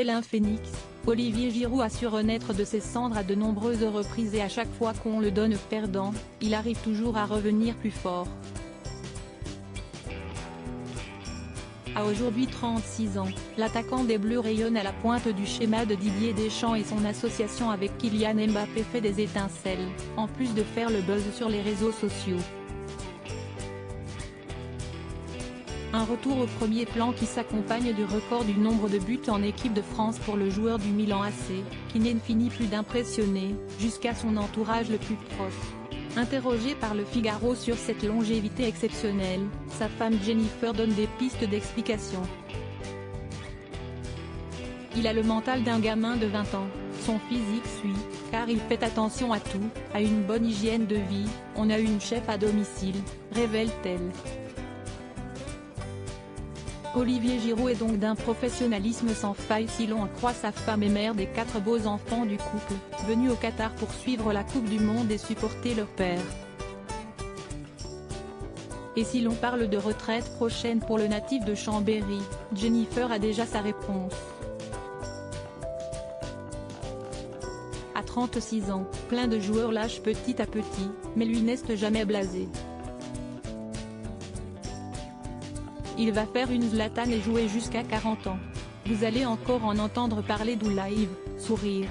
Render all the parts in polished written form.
Tel un phénix, Olivier Giroud a su renaître de ses cendres à de nombreuses reprises et à chaque fois qu'on le donne perdant, il arrive toujours à revenir plus fort. À aujourd'hui 36 ans, l'attaquant des Bleus rayonne à la pointe du schéma de Didier Deschamps et son association avec Kylian Mbappé fait des étincelles, en plus de faire le buzz sur les réseaux sociaux. Un retour au premier plan qui s'accompagne du record du nombre de buts en équipe de France pour le joueur du Milan AC, qui ne finit plus d'impressionner, jusqu'à son entourage le plus proche. Interrogé par Le Figaro sur cette longévité exceptionnelle, sa femme Jennifer donne des pistes d'explication. Il a le mental d'un gamin de 20 ans, son physique suit, car il fait attention à tout, a une bonne hygiène de vie, on a une chef à domicile, révèle-t-elle. Olivier Giroud est donc d'un professionnalisme sans faille si l'on en croit sa femme et mère des 4 beaux enfants du couple, venus au Qatar pour suivre la Coupe du Monde et supporter leur père. Et si l'on parle de retraite prochaine pour le natif de Chambéry, Jennifer a déjà sa réponse. À 36 ans, plein de joueurs lâchent petit à petit, mais lui n'est jamais blasé. Il va faire une Zlatan et jouer jusqu'à 40 ans. Vous allez encore en entendre parler d'où live, sourire.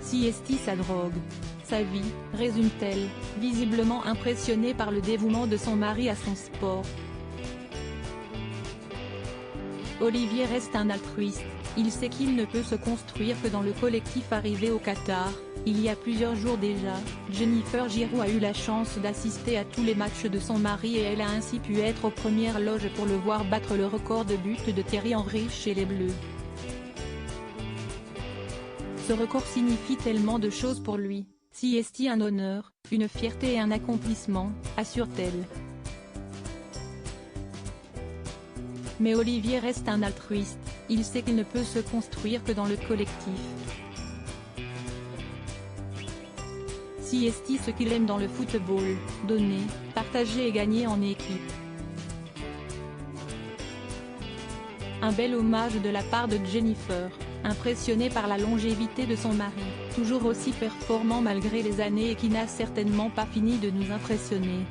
Si est sa drogue. Sa vie, résume-t-elle, visiblement impressionnée par le dévouement de son mari à son sport. Olivier reste un altruiste, il sait qu'il ne peut se construire que dans le collectif arrivé au Qatar. Il y a plusieurs jours déjà, Jennifer Giroud a eu la chance d'assister à tous les matchs de son mari et elle a ainsi pu être aux premières loges pour le voir battre le record de buts de Thierry Henry chez les Bleus. Ce record signifie tellement de choses pour lui, si est un honneur, une fierté et un accomplissement, assure-t-elle. Mais Olivier reste un altruiste, il sait qu'il ne peut se construire que dans le collectif. Si est ce qu'il aime dans le football, donner, partager et gagner en équipe. Un bel hommage de la part de Jennifer, impressionnée par la longévité de son mari, toujours aussi performant malgré les années et qui n'a certainement pas fini de nous impressionner.